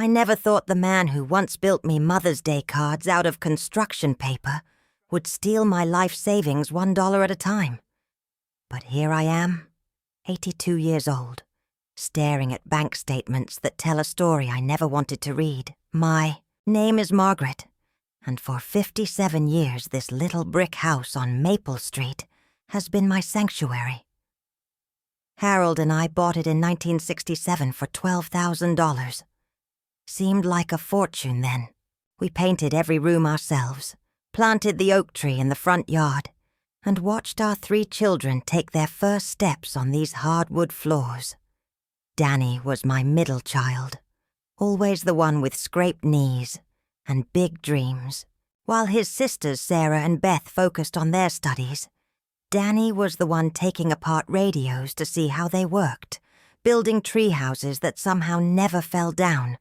I never thought the man who once built me Mother's Day cards out of construction paper would steal my life savings $1 at a time. But here I am, 82 years old, staring at bank statements that tell a story I never wanted to read. My name is Margaret, and for 57 years this little brick house on Maple Street has been my sanctuary. Harold and I bought it in 1967 for $12,000. Seemed like a fortune then. We painted every room ourselves, planted the oak tree in the front yard, and watched our 3 children take their first steps on these hardwood floors. Danny was my middle child, always the one with scraped knees and big dreams. While his sisters Sarah and Beth focused on their studies, Danny was the one taking apart radios to see how they worked, building tree houses that somehow never fell down,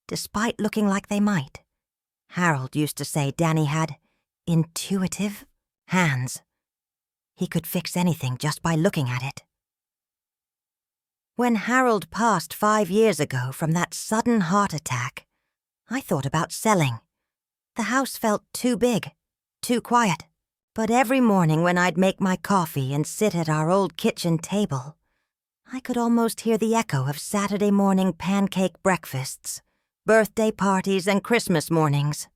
despite looking like they might. Harold used to say Danny had intuitive hands. He could fix anything just by looking at it. When Harold passed 5 years ago from that sudden heart attack, I thought about selling. The house felt too big, too quiet. But every morning when I'd make my coffee and sit at our old kitchen table, I could almost hear the echo of Saturday morning pancake breakfasts, birthday parties, and Christmas mornings.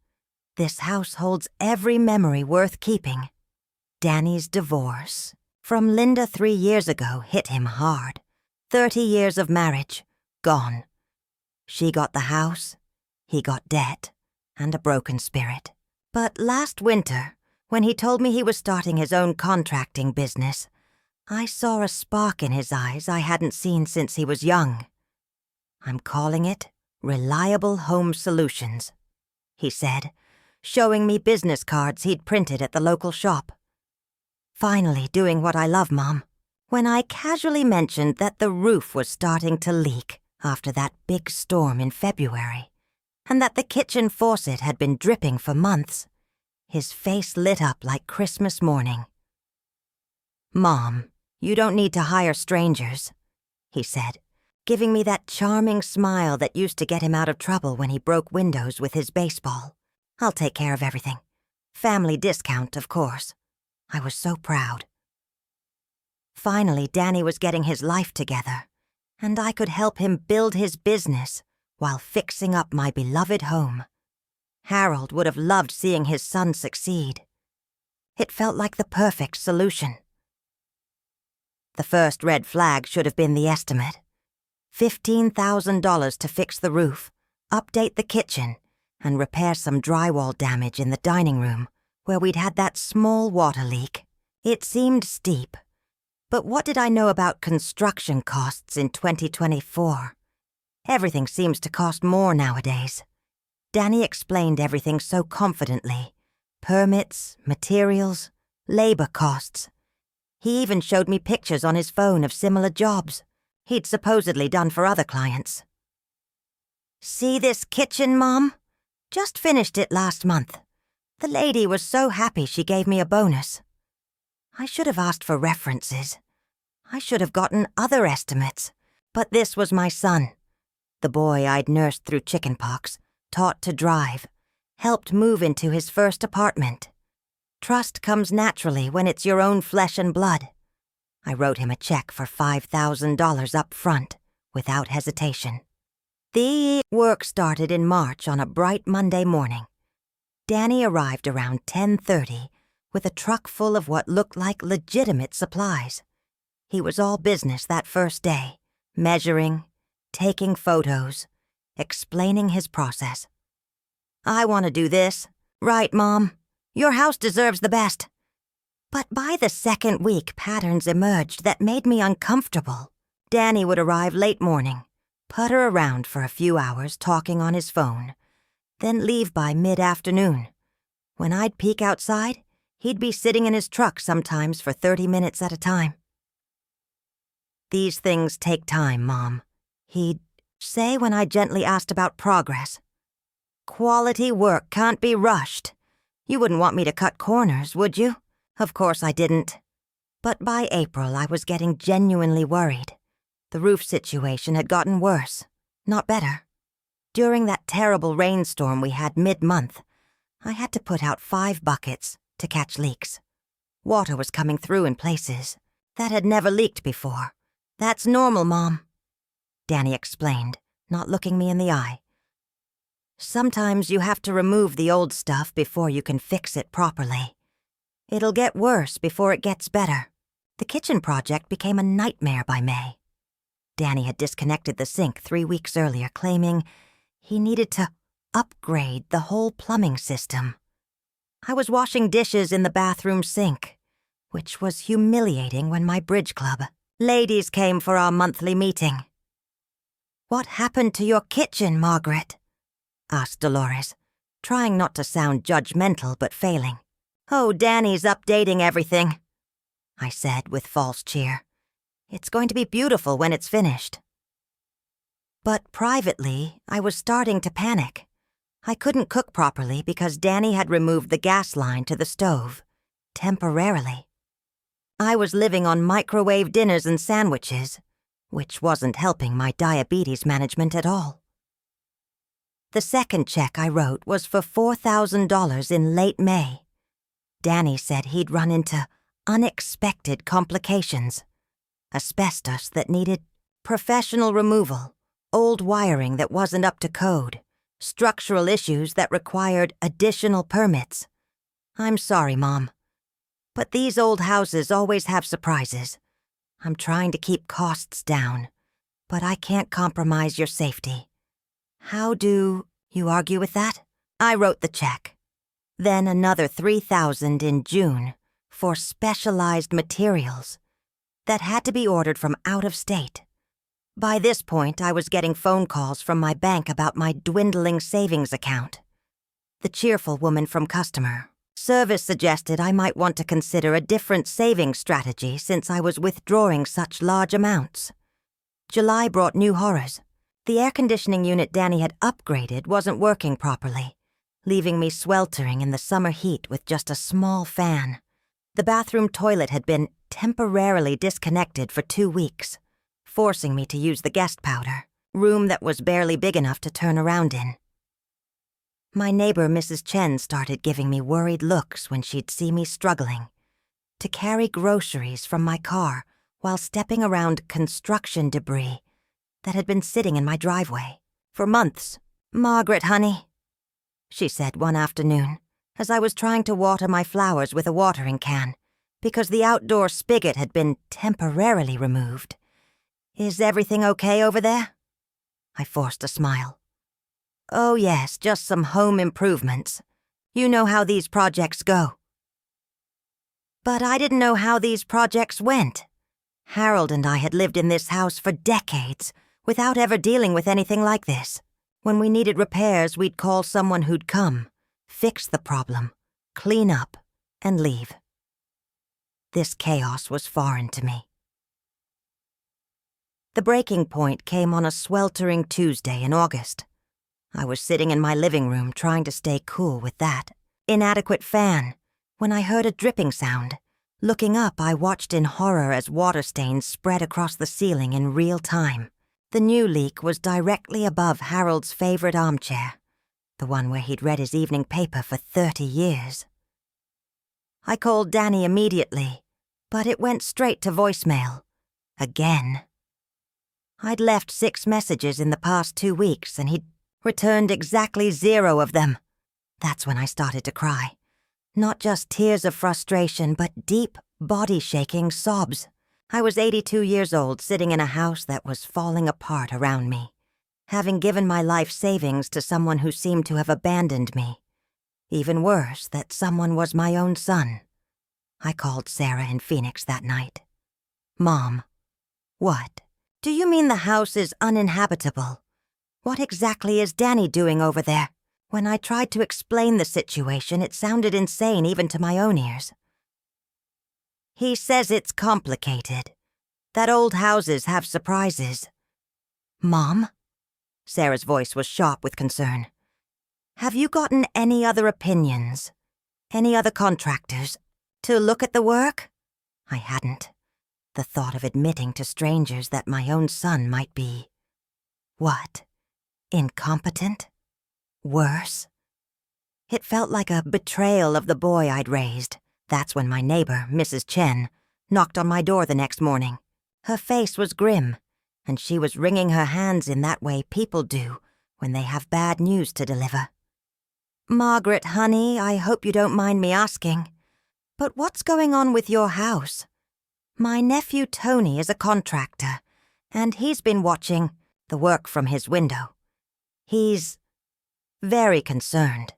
This house holds every memory worth keeping. Danny's divorce from Linda 3 years ago hit him hard. 30 years of marriage, gone. She got the house, he got debt, and a broken spirit. But last winter, when he told me he was starting his own contracting business, I saw a spark in his eyes I hadn't seen since he was young. "I'm calling it Reliable Home Solutions," he said, showing me business cards he'd printed at the local shop. Finally doing what I love, Mom. When I casually mentioned that the roof was starting to leak after that big storm in February, and that the kitchen faucet had been dripping for months, his face lit up like Christmas morning. "Mom, you don't need to hire strangers," he said, giving me that charming smile that used to get him out of trouble when he broke windows with his baseball. "I'll take care of everything. Family discount, of course." I was so proud. Finally, Danny was getting his life together, and I could help him build his business while fixing up my beloved home. Harold would have loved seeing his son succeed. It felt like the perfect solution. The first red flag should have been the estimate. $15,000 to fix the roof, update the kitchen, and repair some drywall damage in the dining room, where we'd had that small water leak. It seemed steep. But what did I know about construction costs in 2024? Everything seems to cost more nowadays. Danny explained everything so confidently. Permits, materials, labor costs. He even showed me pictures on his phone of similar jobs he'd supposedly done for other clients. "See this kitchen, Mom? Just finished it last month. The lady was so happy she gave me a bonus. I should have asked for references. I should have gotten other estimates. But this was my son, the boy I'd nursed through chickenpox, taught to drive, helped move into his first apartment. Trust comes naturally when it's your own flesh and blood. I wrote him a check for $5,000 up front, without hesitation. The work started in March on a bright Monday morning. Danny arrived around 10:30 with a truck full of what looked like legitimate supplies. He was all business that first day, measuring, taking photos, explaining his process. "I want to do this. Right, Mom. Your house deserves the best." But by the second week, patterns emerged that made me uncomfortable. Danny would arrive late morning, putter around for a few hours talking on his phone, then leave by mid-afternoon. When I'd peek outside, he'd be sitting in his truck sometimes for 30 minutes at a time. "These things take time, Mom," he'd say when I gently asked about progress. "Quality work can't be rushed. You wouldn't want me to cut corners, would you?" Of course I didn't. But by April, I was getting genuinely worried. The roof situation had gotten worse, not better. During that terrible rainstorm we had mid-month, I had to put out 5 buckets to catch leaks. Water was coming through in places that had never leaked before. "That's normal, Mom," Danny explained, not looking me in the eye. "Sometimes you have to remove the old stuff before you can fix it properly. It'll get worse before it gets better." The kitchen project became a nightmare by May. Danny had disconnected the sink 3 weeks earlier, claiming he needed to upgrade the whole plumbing system. I was washing dishes in the bathroom sink, which was humiliating when my bridge club ladies came for our monthly meeting. "What happened to your kitchen, Margaret?" asked Dolores, trying not to sound judgmental but failing. "Oh, Danny's updating everything," I said with false cheer. "It's going to be beautiful when it's finished." But privately, I was starting to panic. I couldn't cook properly because Danny had removed the gas line to the stove, temporarily. I was living on microwave dinners and sandwiches, which wasn't helping my diabetes management at all. The second check I wrote was for $4,000 in late May. Danny said he'd run into unexpected complications. Asbestos that needed professional removal, old wiring that wasn't up to code, structural issues that required additional permits. "I'm sorry, Mom, but these old houses always have surprises. I'm trying to keep costs down, but I can't compromise your safety. How do you argue with that?" I wrote the check. Then another $3,000 in June for specialized materials that had to be ordered from out of state. By this point, I was getting phone calls from my bank about my dwindling savings account. The cheerful woman from customer service suggested I might want to consider a different savings strategy since I was withdrawing such large amounts. July brought new horrors. The air conditioning unit Danny had upgraded wasn't working properly, leaving me sweltering in the summer heat with just a small fan. The bathroom toilet had been temporarily disconnected for 2 weeks, forcing me to use the guest powder, room that was barely big enough to turn around in. My neighbor, Mrs. Chen, started giving me worried looks when she'd see me struggling to carry groceries from my car while stepping around construction debris that had been sitting in my driveway for months. "Margaret, honey," she said one afternoon as I was trying to water my flowers with a watering can because the outdoor spigot had been temporarily removed. "Is everything okay over there?" I forced a smile. "Oh yes, just some home improvements. You know how these projects go." But I didn't know how these projects went. Harold and I had lived in this house for decades without ever dealing with anything like this. When we needed repairs, we'd call someone who'd come, fix the problem, clean up, and leave. This chaos was foreign to me. The breaking point came on a sweltering Tuesday in August. I was sitting in my living room trying to stay cool with that inadequate fan when I heard a dripping sound. Looking up, I watched in horror as water stains spread across the ceiling in real time. The new leak was directly above Harold's favorite armchair, the one where he'd read his evening paper for 30 years. I called Danny immediately, but it went straight to voicemail. Again. I'd left 6 messages in the past 2 weeks, and he'd returned exactly 0 of them. That's when I started to cry. Not just tears of frustration, but deep, body-shaking sobs. I was 82 years old, sitting in a house that was falling apart around me, having given my life savings to someone who seemed to have abandoned me. Even worse, that someone was my own son. I called Sarah in Phoenix that night. "Mom, what? Do you mean the house is uninhabitable? What exactly is Danny doing over there?" When I tried to explain the situation, it sounded insane even to my own ears. "He says it's complicated, that old houses have surprises." "Mom?" Sarah's voice was sharp with concern. "Have you gotten any other opinions? Any other contractors? To look at the work?" I hadn't. The thought of admitting to strangers that my own son might be... what? Incompetent? Worse? It felt like a betrayal of the boy I'd raised. That's when my neighbor, Mrs. Chen, knocked on my door the next morning. Her face was grim, and she was wringing her hands in that way people do when they have bad news to deliver. "Margaret, honey, I hope you don't mind me asking, but what's going on with your house? My nephew Tony is a contractor, and he's been watching the work from his window. He's very concerned."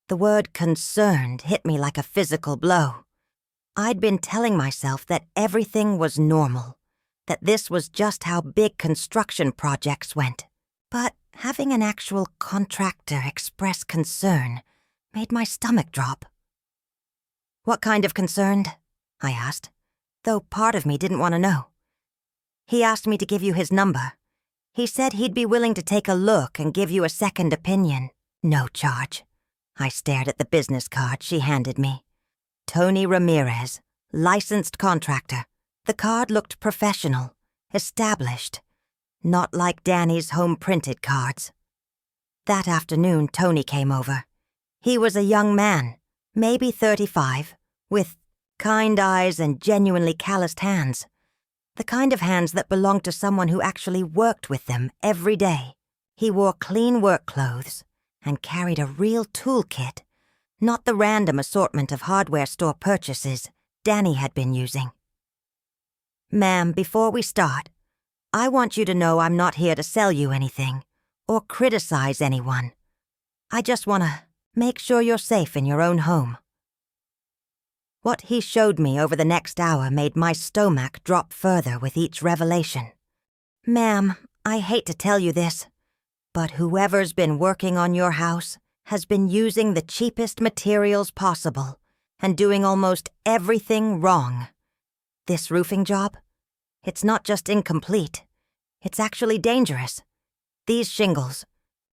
The word concerned hit me like a physical blow. I'd been telling myself that everything was normal, that this was just how big construction projects went. But having an actual contractor express concern made my stomach drop. "What kind of concerned?" I asked, though part of me didn't want to know. "He asked me to give you his number. He said he'd be willing to take a look and give you a second opinion. No charge." I stared at the business card she handed me. Tony Ramirez, licensed contractor. The card looked professional, established, not like Danny's home-printed cards. That afternoon, Tony came over. He was a young man, maybe 35, with kind eyes and genuinely calloused hands. The kind of hands that belonged to someone who actually worked with them every day. He wore clean work clothes and carried a real toolkit, not the random assortment of hardware store purchases Danny had been using. "Ma'am, before we start, I want you to know I'm not here to sell you anything or criticize anyone. I just want to make sure you're safe in your own home." What he showed me over the next hour made my stomach drop further with each revelation. "Ma'am, I hate to tell you this, but whoever's been working on your house has been using the cheapest materials possible and doing almost everything wrong. This roofing job, it's not just incomplete, it's actually dangerous. These shingles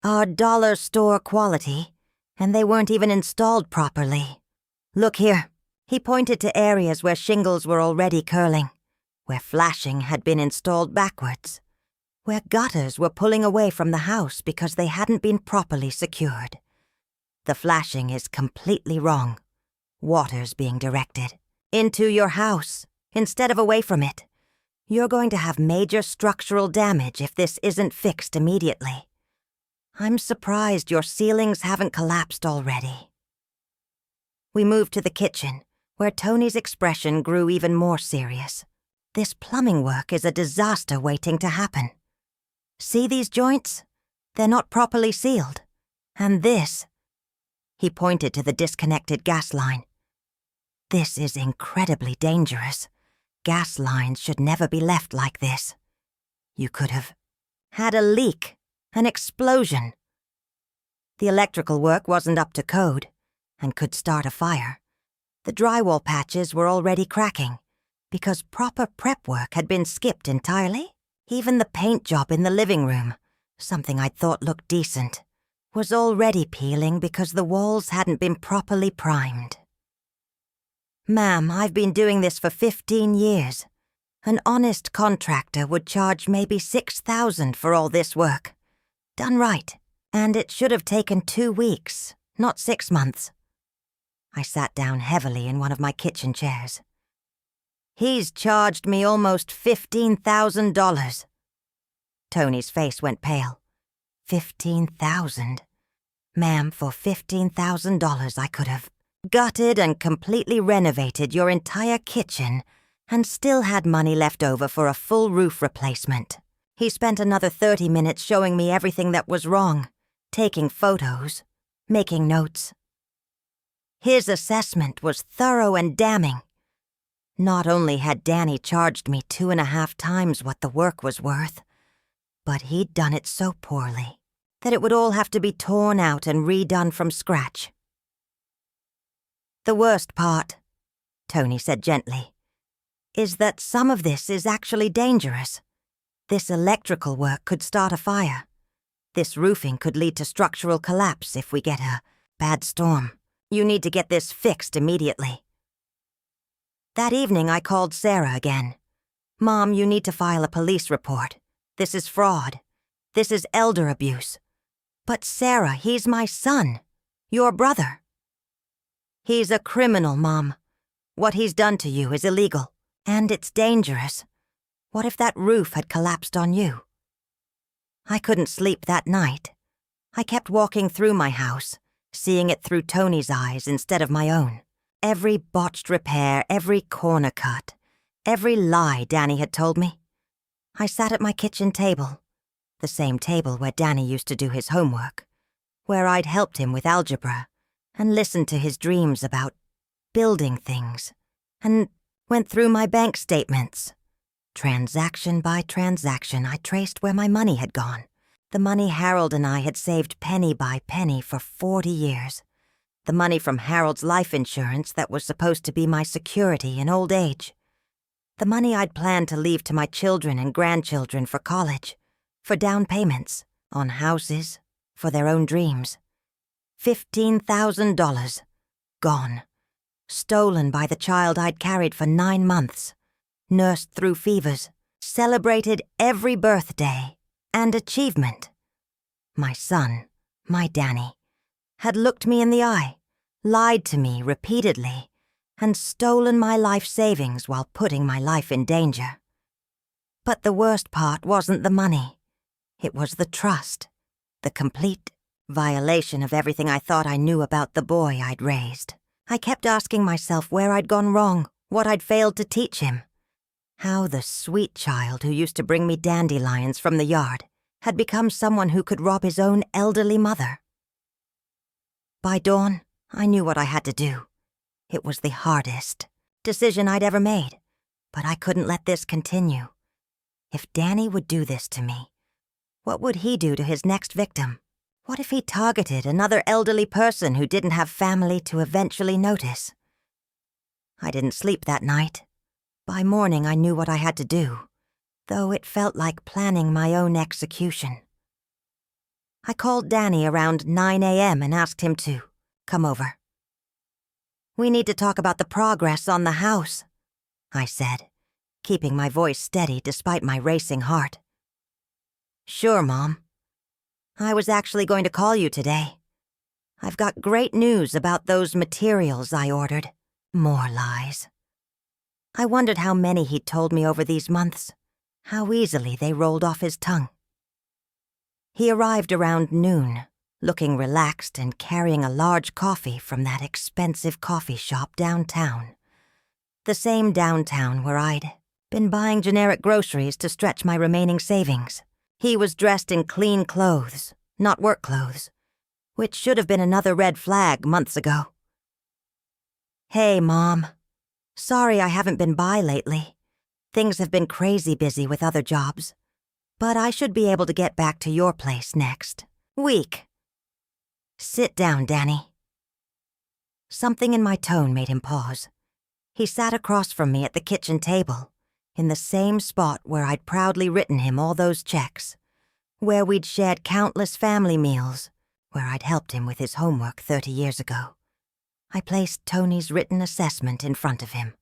are dollar store quality, and they weren't even installed properly. Look here." He pointed to areas where shingles were already curling, where flashing had been installed backwards, where gutters were pulling away from the house because they hadn't been properly secured. The flashing is completely wrong. Water's being directed into your house instead of away from it. You're going to have major structural damage if this isn't fixed immediately. I'm surprised your ceilings haven't collapsed already. We moved to the kitchen, where Tony's expression grew even more serious. This plumbing work is a disaster waiting to happen. See these joints? They're not properly sealed. And this, he pointed to the disconnected gas line. This is incredibly dangerous. Gas lines should never be left like this. You could have had a leak, an explosion. The electrical work wasn't up to code and could start a fire. The drywall patches were already cracking because proper prep work had been skipped entirely. Even the paint job in the living room, something I'd thought looked decent, was already peeling because the walls hadn't been properly primed. "Ma'am, I've been doing this for 15 years. An honest contractor would charge maybe $6,000 for all this work. Done right. And it should have taken 2 weeks, not 6 months. I sat down heavily in one of my kitchen chairs. "He's charged me almost $15,000. Tony's face went pale. 15,000. Ma'am, for $15,000 I could have gutted and completely renovated your entire kitchen and still had money left over for a full roof replacement. He spent another 30 minutes showing me everything that was wrong, taking photos, making notes. His assessment was thorough and damning. Not only had Danny charged me 2.5 times what the work was worth, but he'd done it so poorly that it would all have to be torn out and redone from scratch. "The worst part," Tony said gently, "is that some of this is actually dangerous. This electrical work could start a fire. This roofing could lead to structural collapse if we get a bad storm. You need to get this fixed immediately." That evening I called Sarah again. "Mom, you need to file a police report. This is fraud. This is elder abuse. But Sarah, he's my son. Your brother. He's a criminal, Mom. What he's done to you is illegal, and it's dangerous. What if that roof had collapsed on you? I couldn't sleep that night. I kept walking through my house, seeing it through Tony's eyes instead of my own. Every botched repair, every corner cut, every lie Danny had told me. I sat at my kitchen table, the same table where Danny used to do his homework, where I'd helped him with algebra, and listened to his dreams about building things, and went through my bank statements. Transaction by transaction, I traced where my money had gone. The money Harold and I had saved penny by penny for 40 years. The money from Harold's life insurance that was supposed to be my security in old age. The money I'd planned to leave to my children and grandchildren for college, for down payments, on houses, for their own dreams. $15,000. Gone. Stolen by the child I'd carried for 9 months. Nursed through fevers. Celebrated every birthday and achievement. My son, my Danny, had looked me in the eye, lied to me repeatedly, and stolen my life savings while putting my life in danger. But the worst part wasn't the money. It was the trust, the complete violation of everything I thought I knew about the boy I'd raised. I kept asking myself where I'd gone wrong, what I'd failed to teach him. How the sweet child who used to bring me dandelions from the yard had become someone who could rob his own elderly mother. By dawn, I knew what I had to do. It was the hardest decision I'd ever made, but I couldn't let this continue. If Danny would do this to me, what would he do to his next victim? What if he targeted another elderly person who didn't have family to eventually notice? I didn't sleep that night. By morning, I knew what I had to do, though it felt like planning my own execution. I called Danny around 9 a.m. and asked him to come over. "We need to talk about the progress on the house," I said, keeping my voice steady despite my racing heart. "Sure, Mom. I was actually going to call you today. I've got great news about those materials I ordered." More lies. I wondered how many he'd told me over these months, how easily they rolled off his tongue. He arrived around noon, looking relaxed and carrying a large coffee from that expensive coffee shop downtown. The same downtown where I'd been buying generic groceries to stretch my remaining savings. He was dressed in clean clothes, not work clothes, which should have been another red flag months ago. "Hey, Mom. Sorry I haven't been by lately. Things have been crazy busy with other jobs. But I should be able to get back to your place next week." "Sit down, Danny." Something in my tone made him pause. He sat across from me at the kitchen table, in the same spot where I'd proudly written him all those checks, where we'd shared countless family meals, where I'd helped him with his homework 30 years ago. I placed Tony's written assessment in front of him,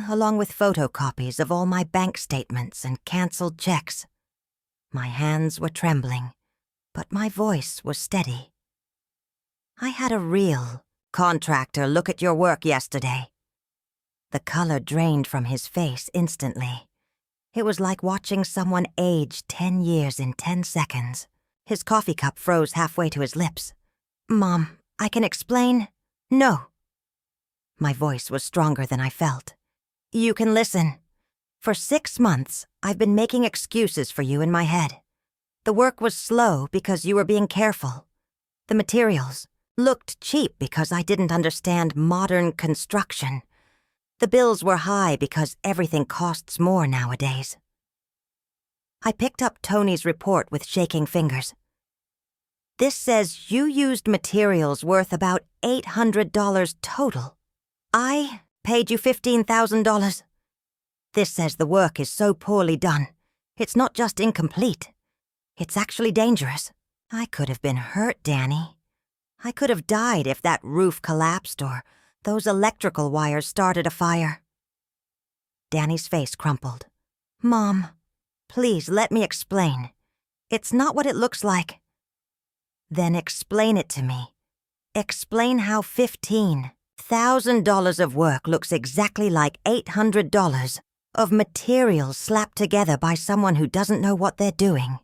along with photocopies of all my bank statements and canceled checks. My hands were trembling, but my voice was steady. "I had a real contractor look at your work yesterday." The color drained from his face instantly. It was like watching someone age 10 years in 10 seconds. His coffee cup froze halfway to his lips. "Mom, I can explain." "No." My voice was stronger than I felt. "You can listen. For 6 months, I've been making excuses for you in my head. The work was slow because you were being careful. The materials looked cheap because I didn't understand modern construction. The bills were high because everything costs more nowadays." I picked up Tony's report with shaking fingers. "This says you used materials worth about $800 total. I paid you $15,000. This says the work is so poorly done. It's not just incomplete. It's actually dangerous. I could have been hurt, Danny. I could have died if that roof collapsed or those electrical wires started a fire." Danny's face crumpled. "Mom, please let me explain. It's not what it looks like." Then explain it to me. Explain how $15,000 of work looks exactly like $800 of materials slapped together by someone who doesn't know what they're doing.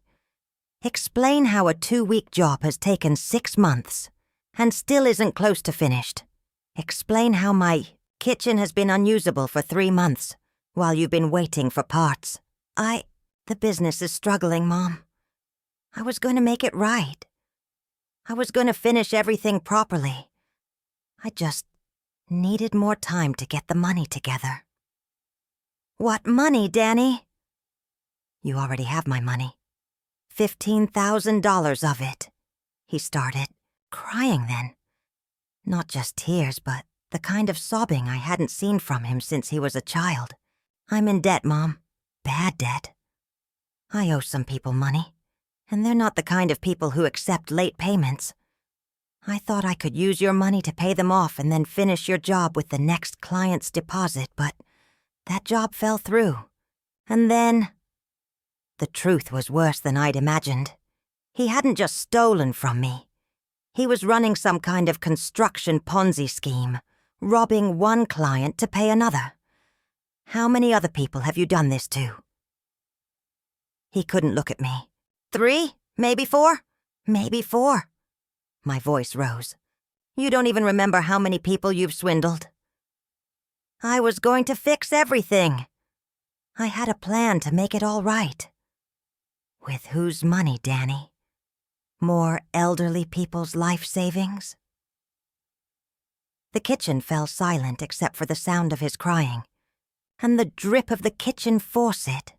Explain how a 2-week job has taken 6 months and still isn't close to finished. Explain how my kitchen has been unusable for 3 months while you've been waiting for parts. The business is struggling, Mom. I was going to make it right. I was going to finish everything properly. I just needed more time to get the money together. What money, Danny? You already have my money. $15,000 of it. He started, crying then. Not just tears, but the kind of sobbing I hadn't seen from him since he was a child. I'm in debt, Mom. Bad debt. I owe some people money, and they're not the kind of people who accept late payments. I thought I could use your money to pay them off and then finish your job with the next client's deposit, but that job fell through. And then... The truth was worse than I'd imagined. He hadn't just stolen from me. He was running some kind of construction Ponzi scheme, robbing one client to pay another. How many other people have you done this to? He couldn't look at me. 3? Maybe 4? Maybe 4. My voice rose. You don't even remember how many people you've swindled. I was going to fix everything. I had a plan to make it all right. With whose money, Danny? More elderly people's life savings? The kitchen fell silent except for the sound of his crying, and the drip of the kitchen faucet,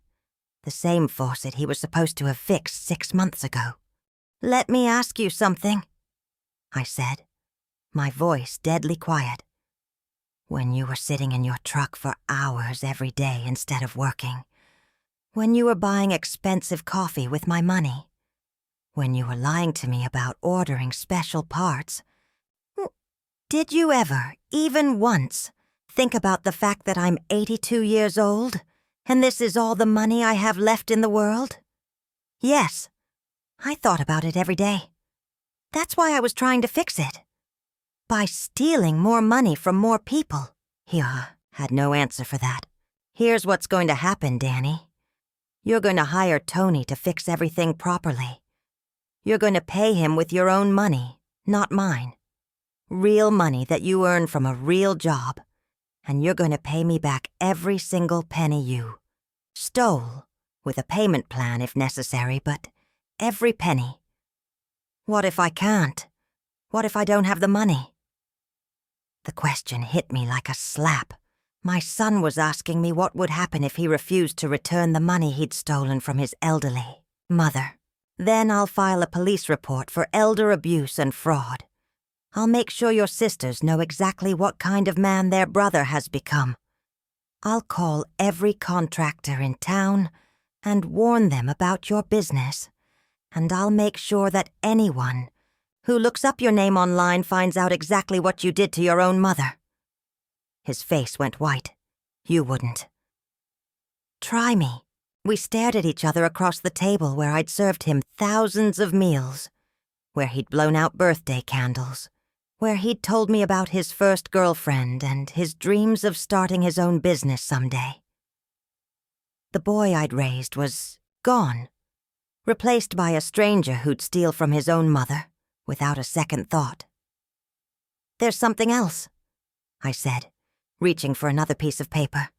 the same faucet he was supposed to have fixed 6 months ago. Let me ask you something, I said, my voice deadly quiet. When you were sitting in your truck for hours every day instead of working, when you were buying expensive coffee with my money, when you were lying to me about ordering special parts, did you ever, even once, think about the fact that I'm 82 years old and this is all the money I have left in the world? Yes, I thought about it every day. That's why I was trying to fix it. By stealing more money from more people. He had no answer for that. Here's what's going to happen, Danny. You're going to hire Tony to fix everything properly. You're going to pay him with your own money, not mine. Real money that you earn from a real job. And you're going to pay me back every single penny you stole, with a payment plan if necessary, but every penny. What if I can't? What if I don't have the money? The question hit me like a slap. My son was asking me what would happen if he refused to return the money he'd stolen from his elderly mother. Then I'll file a police report for elder abuse and fraud. I'll make sure your sisters know exactly what kind of man their brother has become. I'll call every contractor in town and warn them about your business. And I'll make sure that anyone who looks up your name online finds out exactly what you did to your own mother. His face went white. You wouldn't. Try me. We stared at each other across the table where I'd served him thousands of meals, where he'd blown out birthday candles, where he'd told me about his first girlfriend and his dreams of starting his own business someday. The boy I'd raised was gone, replaced by a stranger who'd steal from his own mother without a second thought. There's something else, I said, reaching for another piece of paper.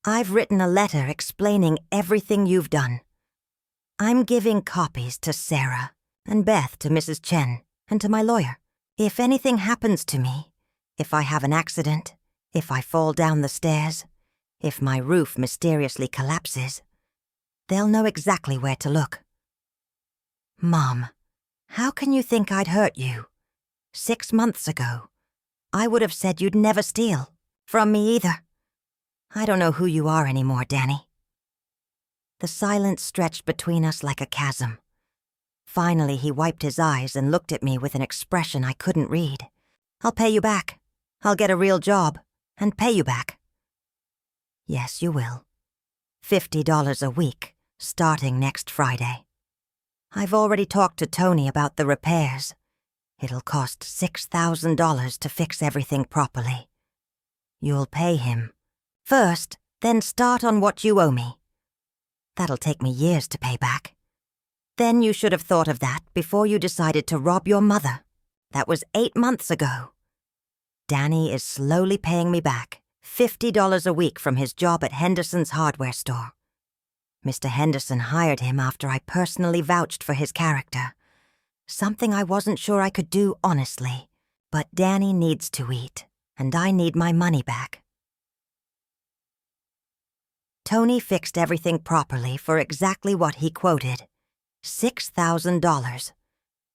I've written a letter explaining everything you've done. I'm giving copies to Sarah and Beth, to Mrs. Chen, and to my lawyer. If anything happens to me, if I have an accident, if I fall down the stairs, if my roof mysteriously collapses, they'll know exactly where to look. Mom, how can you think I'd hurt you? 6 months ago, I would have said you'd never steal. From me either. I don't know who you are anymore, Danny. The silence stretched between us like a chasm. Finally, he wiped his eyes and looked at me with an expression I couldn't read. I'll pay you back. I'll get a real job and pay you back. Yes, you will. $50 a week, starting next Friday. I've already talked to Tony about the repairs. It'll cost $6,000 to fix everything properly. You'll pay him first, then start on what you owe me. That'll take me years to pay back. Then you should have thought of that before you decided to rob your mother. That was 8 months ago. Danny is slowly paying me back $50 a week from his job at Henderson's hardware store. Mr. Henderson hired him after I personally vouched for his character. Something I wasn't sure I could do honestly. But Danny needs to eat, and I need my money back. Tony fixed everything properly for exactly what he quoted, $6,000,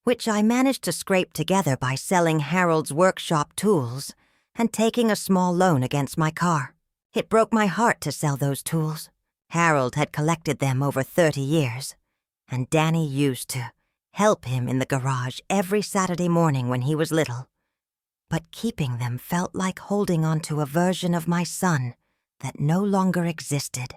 which I managed to scrape together by selling Harold's workshop tools and taking a small loan against my car. It broke my heart to sell those tools. Harold had collected them over 30 years, and Danny used to help him in the garage every Saturday morning when he was little. But keeping them felt like holding on to a version of my son that no longer existed.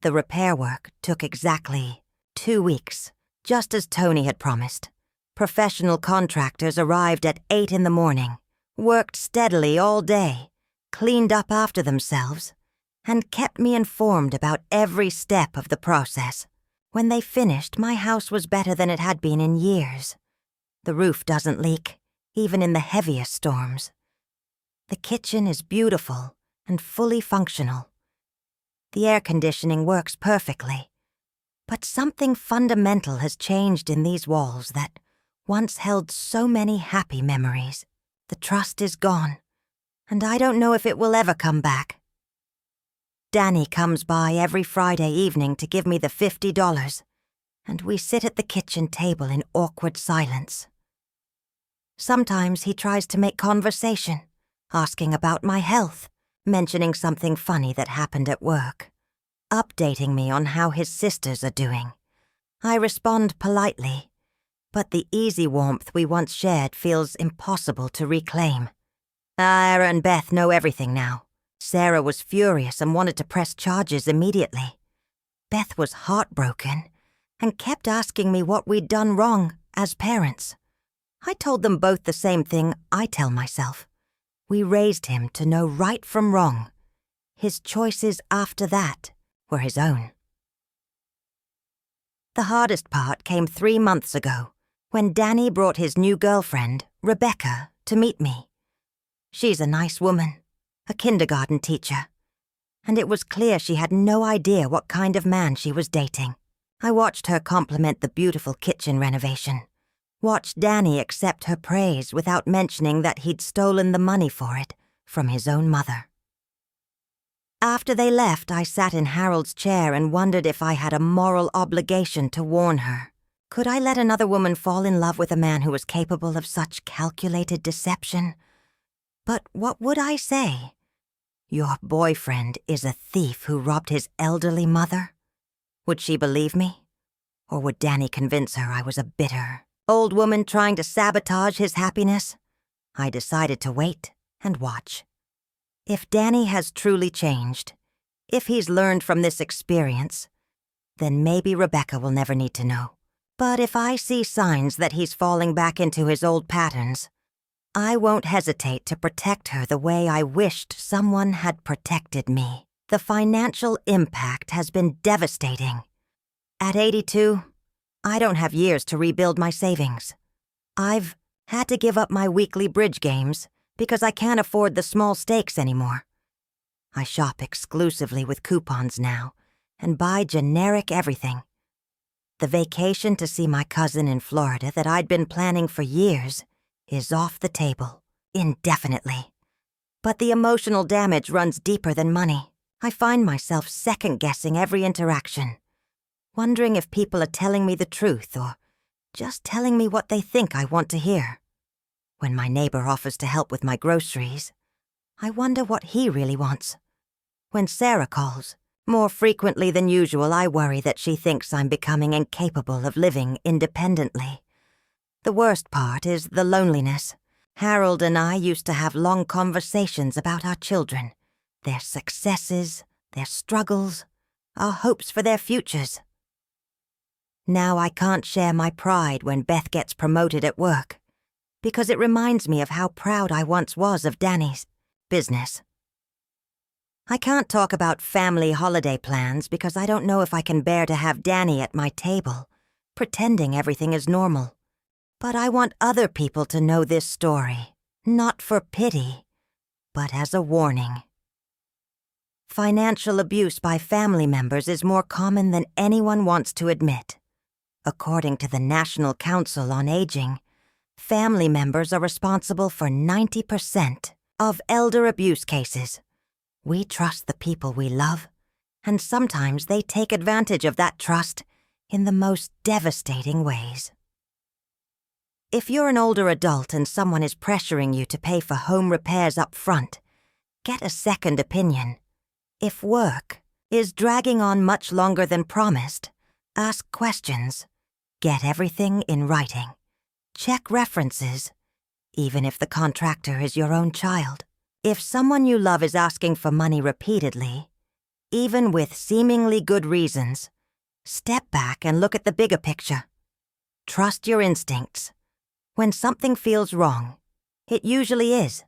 The repair work took exactly 2 weeks, just as Tony had promised. Professional contractors arrived at 8 in the morning, worked steadily all day, cleaned up after themselves, and kept me informed about every step of the process. When they finished, my house was better than it had been in years. The roof doesn't leak, even in the heaviest storms. The kitchen is beautiful and fully functional. The air conditioning works perfectly. But something fundamental has changed in these walls that once held so many happy memories. The trust is gone, and I don't know if it will ever come back. Danny comes by every Friday evening to give me the $50, and we sit at the kitchen table in awkward silence. Sometimes he tries to make conversation, asking about my health, mentioning something funny that happened at work, updating me on how his sisters are doing. I respond politely, but the easy warmth we once shared feels impossible to reclaim. Ira and Beth know everything now. Sarah was furious and wanted to press charges immediately. Beth was heartbroken and kept asking me what we'd done wrong as parents. I told them both the same thing I tell myself. We raised him to know right from wrong. His choices after that were his own. The hardest part came 3 months ago, when Danny brought his new girlfriend, Rebecca, to meet me. She's a nice woman, a kindergarten teacher, and it was clear she had no idea what kind of man she was dating. I watched her compliment the beautiful kitchen renovation, watched Danny accept her praise without mentioning that he'd stolen the money for it from his own mother. After they left, I sat in Harold's chair and wondered if I had a moral obligation to warn her. Could I let another woman fall in love with a man who was capable of such calculated deception? But what would I say? Your boyfriend is a thief who robbed his elderly mother? Would she believe me? Or would Danny convince her I was a bitter old woman trying to sabotage his happiness? I decided to wait and watch. If Danny has truly changed, if he's learned from this experience, then maybe Rebecca will never need to know. But if I see signs that he's falling back into his old patterns, I won't hesitate to protect her the way I wished someone had protected me. The financial impact has been devastating. At 82, I don't have years to rebuild my savings. I've had to give up my weekly bridge games because I can't afford the small stakes anymore. I shop exclusively with coupons now and buy generic everything. The vacation to see my cousin in Florida that I'd been planning for years is off the table, indefinitely. But the emotional damage runs deeper than money. I find myself second-guessing every interaction, wondering if people are telling me the truth or just telling me what they think I want to hear. When my neighbor offers to help with my groceries, I wonder what he really wants. When Sarah calls, more frequently than usual, I worry that she thinks I'm becoming incapable of living independently. The worst part is the loneliness. Harold and I used to have long conversations about our children, their successes, their struggles, our hopes for their futures. Now I can't share my pride when Beth gets promoted at work, because it reminds me of how proud I once was of Danny's business. I can't talk about family holiday plans because I don't know if I can bear to have Danny at my table, pretending everything is normal. But I want other people to know this story, not for pity, but as a warning. Financial abuse by family members is more common than anyone wants to admit. According to the National Council on Aging, family members are responsible for 90% of elder abuse cases. We trust the people we love, and sometimes they take advantage of that trust in the most devastating ways. If you're an older adult and someone is pressuring you to pay for home repairs up front, get a second opinion. If work is dragging on much longer than promised, ask questions. Get everything in writing. Check references, even if the contractor is your own child. If someone you love is asking for money repeatedly, even with seemingly good reasons, step back and look at the bigger picture. Trust your instincts. When something feels wrong, it usually is.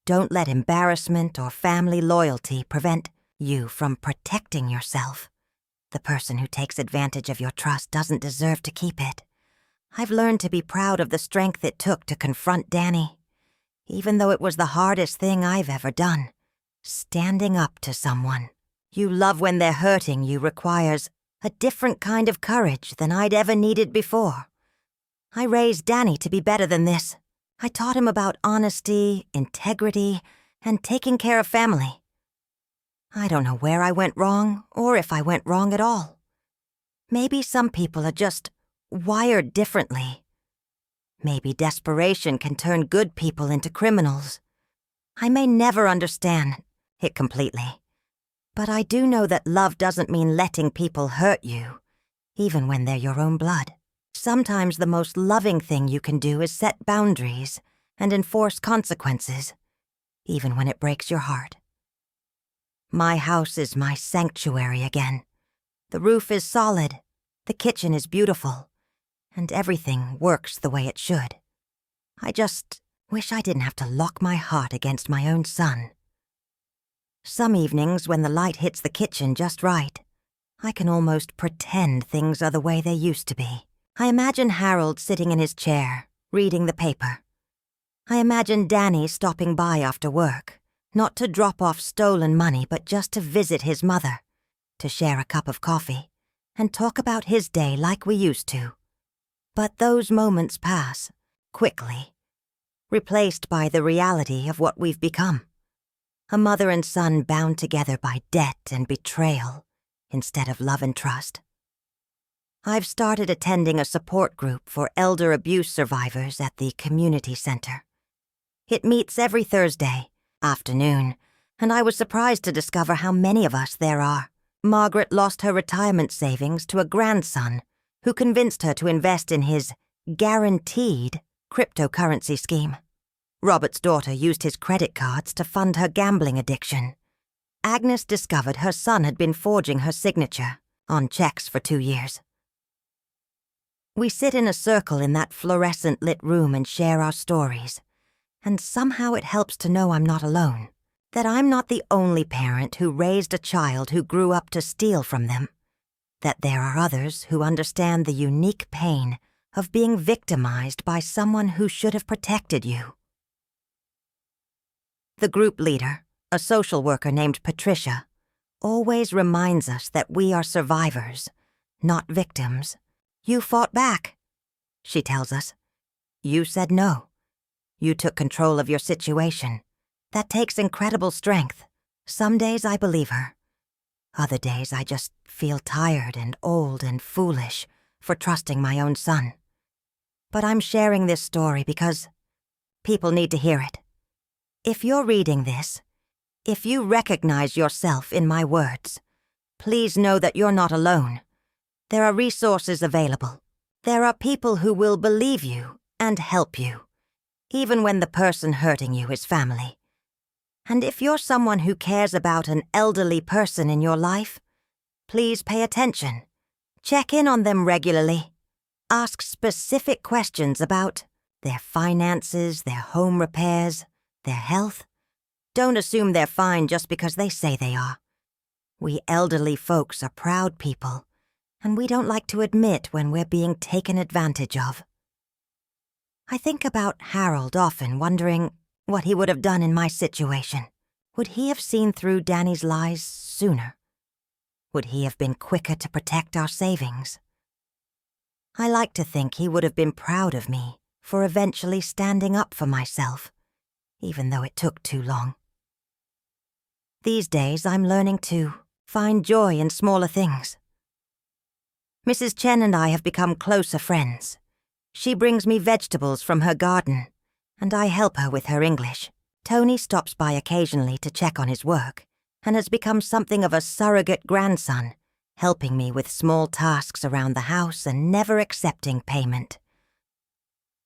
Don't let embarrassment or family loyalty prevent you from protecting yourself. The person who takes advantage of your trust doesn't deserve to keep it. I've learned to be proud of the strength it took to confront Danny, even though it was the hardest thing I've ever done. Standing up to someone you love when they're hurting you requires a different kind of courage than I'd ever needed before. I raised Danny to be better than this. I taught him about honesty, integrity, and taking care of family. I don't know where I went wrong, or if I went wrong at all. Maybe some people are just wired differently. Maybe desperation can turn good people into criminals. I may never understand it completely, but I do know that love doesn't mean letting people hurt you, even when they're your own blood. Sometimes the most loving thing you can do is set boundaries and enforce consequences, even when it breaks your heart. My house is my sanctuary again. The roof is solid, the kitchen is beautiful, and everything works the way it should. I just wish I didn't have to lock my heart against my own son. Some evenings when the light hits the kitchen just right, I can almost pretend things are the way they used to be. I imagine Harold sitting in his chair, reading the paper. I imagine Danny stopping by after work, not to drop off stolen money but just to visit his mother, to share a cup of coffee, and talk about his day like we used to. But those moments pass, quickly, replaced by the reality of what we've become. A mother and son bound together by debt and betrayal, instead of love and trust. I've started attending a support group for elder abuse survivors at the community center. It meets every Thursday afternoon, and I was surprised to discover how many of us there are. Margaret lost her retirement savings to a grandson who convinced her to invest in his guaranteed cryptocurrency scheme. Robert's daughter used his credit cards to fund her gambling addiction. Agnes discovered her son had been forging her signature on checks for 2 years. We sit in a circle in that fluorescent-lit room and share our stories, and somehow it helps to know I'm not alone, that I'm not the only parent who raised a child who grew up to steal from them, that there are others who understand the unique pain of being victimized by someone who should have protected you. The group leader, a social worker named Patricia, always reminds us that we are survivors, not victims. You fought back, she tells us. You said no. You took control of your situation. That takes incredible strength. Some days I believe her. Other days I just feel tired and old and foolish for trusting my own son. But I'm sharing this story because people need to hear it. If you're reading this, if you recognize yourself in my words, please know that you're not alone. There are resources available. There are people who will believe you and help you, even when the person hurting you is family. And if you're someone who cares about an elderly person in your life, please pay attention. Check in on them regularly. Ask specific questions about their finances, their home repairs, their health. Don't assume they're fine just because they say they are. We elderly folks are proud people, and we don't like to admit when we're being taken advantage of. I think about Harold often, wondering what he would have done in my situation. Would he have seen through Danny's lies sooner? Would he have been quicker to protect our savings? I like to think he would have been proud of me for eventually standing up for myself, even though it took too long. These days, I'm learning to find joy in smaller things. Mrs. Chen and I have become closer friends. She brings me vegetables from her garden, and I help her with her English. Tony stops by occasionally to check on his work, and has become something of a surrogate grandson, helping me with small tasks around the house and never accepting payment.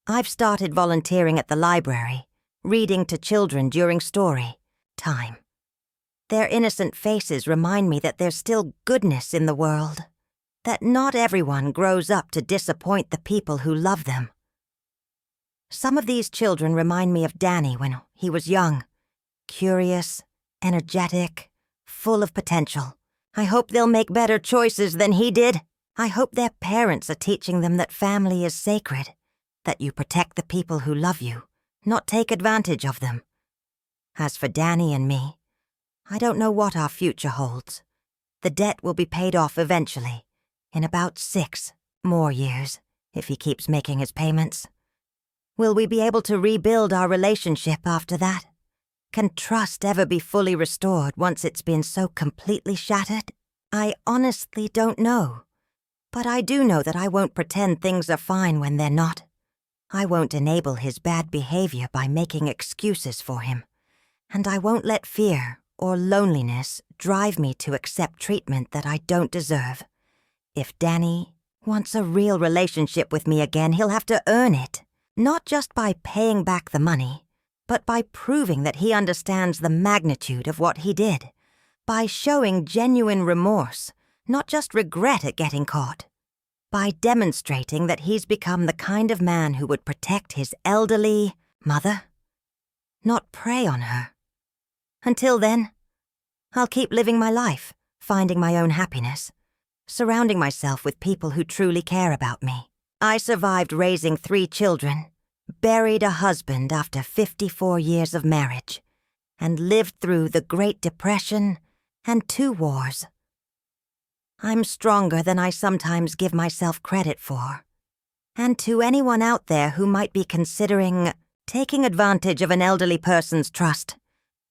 I've started volunteering at the library, reading to children during story time. Their innocent faces remind me that there's still goodness in the world, that not everyone grows up to disappoint the people who love them. Some of these children remind me of Danny when he was young, curious, energetic, full of potential. I hope they'll make better choices than he did. I hope their parents are teaching them that family is sacred, that you protect the people who love you, not take advantage of them. As for Danny and me, I don't know what our future holds. The debt will be paid off eventually, in about 6 more years, if he keeps making his payments. Will we be able to rebuild our relationship after that? Can trust ever be fully restored once it's been so completely shattered? I honestly don't know. But I do know that I won't pretend things are fine when they're not. I won't enable his bad behavior by making excuses for him. And I won't let fear or loneliness drive me to accept treatment that I don't deserve. If Danny wants a real relationship with me again, he'll have to earn it. Not just by paying back the money, but by proving that he understands the magnitude of what he did. By showing genuine remorse, not just regret at getting caught. By demonstrating that he's become the kind of man who would protect his elderly mother, not prey on her. Until then, I'll keep living my life, finding my own happiness, surrounding myself with people who truly care about me. I survived raising 3 children, buried a husband after 54 years of marriage, and lived through the Great Depression and 2 wars. I'm stronger than I sometimes give myself credit for. And to anyone out there who might be considering taking advantage of an elderly person's trust,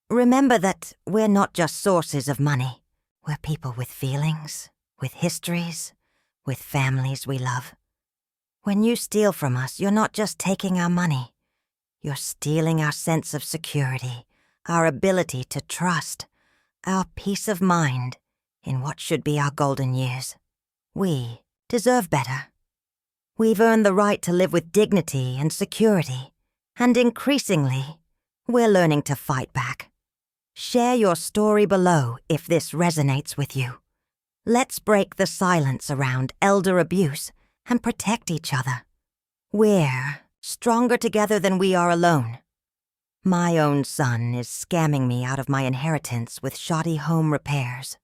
remember that we're not just sources of money. We're people with feelings, with histories, with families we love. When you steal from us, you're not just taking our money. You're stealing our sense of security, our ability to trust, our peace of mind in what should be our golden years. We deserve better. We've earned the right to live with dignity and security, and increasingly, we're learning to fight back. Share your story below if this resonates with you. Let's break the silence around elder abuse and protect each other. We're stronger together than we are alone. My own son is scamming me out of my inheritance with shoddy home repairs.